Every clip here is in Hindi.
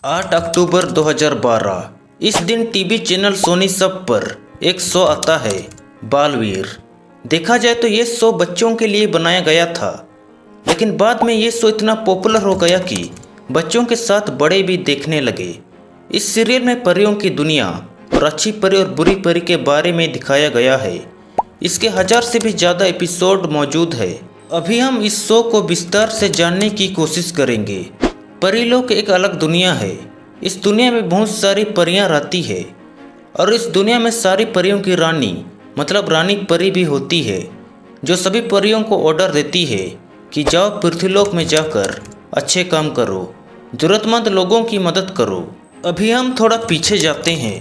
8 अक्टूबर 2012। इस दिन टीवी चैनल सोनी सब पर एक शो आता है, बालवीर। देखा जाए तो ये शो बच्चों के लिए बनाया गया था, लेकिन बाद में ये शो इतना पॉपुलर हो गया कि बच्चों के साथ बड़े भी देखने लगे। इस सीरियल में परियों की दुनिया और अच्छी परी और बुरी परी के बारे में दिखाया गया है। इसके 1000 से भी ज़्यादा एपिसोड मौजूद है। अभी हम इस शो को विस्तार से जानने की कोशिश करेंगे। परीलोक एक अलग दुनिया है। इस दुनिया में बहुत सारी परियां रहती है और इस दुनिया में सारी परियों की रानी मतलब रानी परी भी होती है, जो सभी परियों को ऑर्डर देती है कि जाओ पृथ्वीलोक में जाकर अच्छे काम करो, ज़रूरतमंद लोगों की मदद करो। अभी हम थोड़ा पीछे जाते हैं।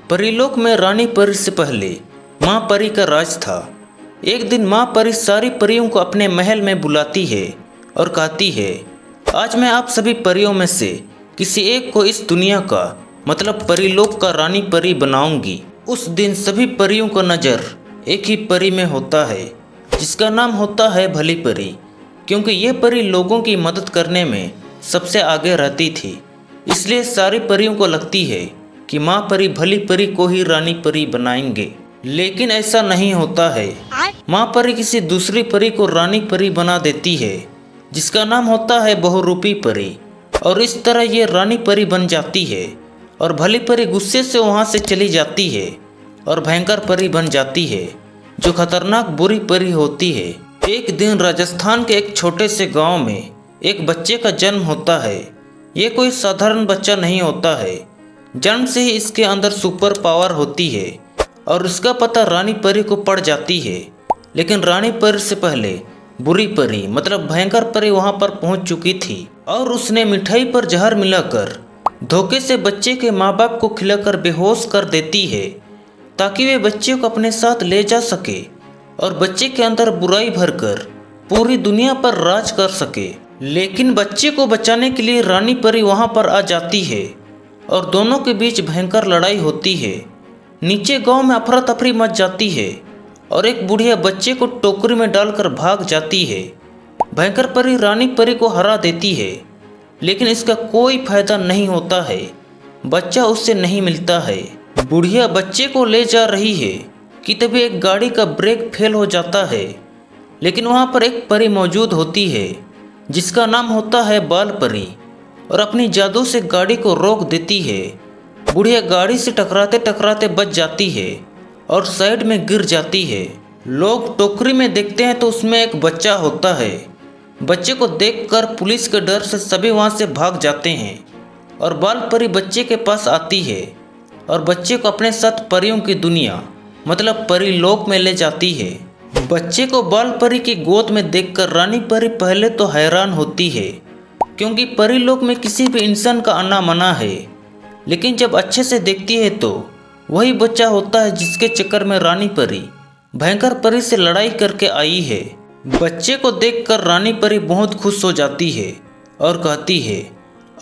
परीलोक में रानी परी से पहले माँ परी का राज था। एक दिन माँ परी सारी परियों को अपने महल में बुलाती है और कहती है, आज मैं आप सभी परियों में से किसी एक को इस दुनिया का मतलब परीलोक का रानी परी बनाऊंगी। उस दिन सभी परियों का नज़र एक ही परी में होता है, जिसका नाम होता है भली परी, क्योंकि ये परी लोगों की मदद करने में सबसे आगे रहती थी। इसलिए सारी परियों को लगती है कि माँ परी भली परी को ही रानी परी बनाएंगे, लेकिन ऐसा नहीं होता है। माँ परी किसी दूसरी परी को रानी परी बना देती है, जिसका नाम होता है बहुरूपी परी, और इस तरह ये रानी परी बन जाती है और भली परी गुस्से से वहाँ से चली जाती है और भयंकर परी बन जाती है, जो खतरनाक बुरी परी होती है। एक दिन राजस्थान के एक छोटे से गांव में एक बच्चे का जन्म होता है। ये कोई साधारण बच्चा नहीं होता है। जन्म से ही इसके अंदर सुपर पावर होती है और इसका पता रानी परी को पड़ जाती है, लेकिन रानी परी से पहले बुरी परी मतलब भयंकर परी वहां पर पहुंच चुकी थी और उसने मिठाई पर जहर मिलाकर धोखे से बच्चे के माँ बाप को खिलाकर बेहोश कर देती है, ताकि वे बच्चे को अपने साथ ले जा सके और बच्चे के अंदर बुराई भरकर पूरी दुनिया पर राज कर सके। लेकिन बच्चे को बचाने के लिए रानी परी वहां पर आ जाती है और दोनों के बीच भयंकर लड़ाई होती है। नीचे गांव में अफरा तफरी मच जाती है और एक बुढ़िया बच्चे को टोकरी में डालकर भाग जाती है। भयंकर परी रानी परी को हरा देती है, लेकिन इसका कोई फायदा नहीं होता है। बच्चा उससे नहीं मिलता है। बुढ़िया बच्चे को ले जा रही है कि तभी एक गाड़ी का ब्रेक फेल हो जाता है, लेकिन वहाँ पर एक परी मौजूद होती है जिसका नाम होता है बाल परी, और अपनी जादू से गाड़ी को रोक देती है। बुढ़िया गाड़ी से टकराते टकराते बच जाती है और साइड में गिर जाती है। लोग टोकरी में देखते हैं तो उसमें एक बच्चा होता है। बच्चे को देखकर पुलिस के डर से सभी वहां से भाग जाते हैं और बाल परी बच्चे के पास आती है और बच्चे को अपने साथ परियों की दुनिया मतलब परीलोक में ले जाती है। बच्चे को बाल परी की गोद में देखकर रानी परी पहले तो हैरान होती है, क्योंकि परीलोक में किसी भी इंसान का आना मना है, लेकिन जब अच्छे से देखती है तो वही बच्चा होता है जिसके चक्कर में रानी परी भयंकर परी से लड़ाई करके आई है। बच्चे को देखकर रानी परी बहुत खुश हो जाती है और कहती है,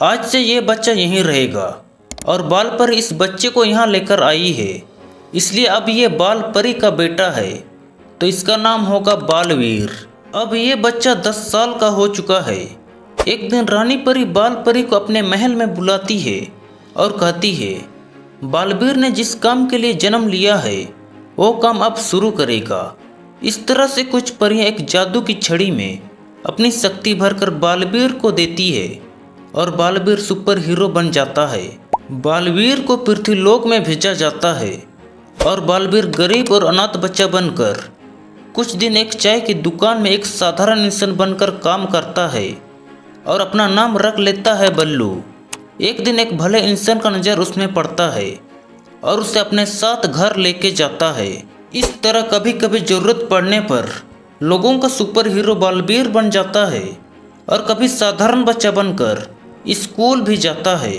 आज से ये बच्चा यहीं रहेगा, और बाल परी इस बच्चे को यहाँ लेकर आई है, इसलिए अब ये बाल परी का बेटा है, तो इसका नाम होगा बालवीर। अब ये बच्चा 10 साल का हो चुका है। एक दिन रानी परी बाल परी को अपने महल में बुलाती है और कहती है, बालवीर ने जिस काम के लिए जन्म लिया है वो काम अब शुरू करेगा। इस तरह से कुछ परियां एक जादू की छड़ी में अपनी शक्ति भरकर बालवीर को देती है और बालवीर सुपर हीरो बन जाता है। बालवीर को पृथ्वीलोक में भेजा जाता है और बालवीर गरीब और अनाथ बच्चा बनकर कुछ दिन एक चाय की दुकान में एक साधारण इंसान बनकर काम करता है और अपना नाम रख लेता है बल्लू। एक दिन एक भले इंसान का नज़र उसमें पड़ता है और उसे अपने साथ घर लेके जाता है। इस तरह कभी कभी ज़रूरत पड़ने पर लोगों का सुपर हीरो बालवीर बन जाता है और कभी साधारण बच्चा बनकर स्कूल भी जाता है।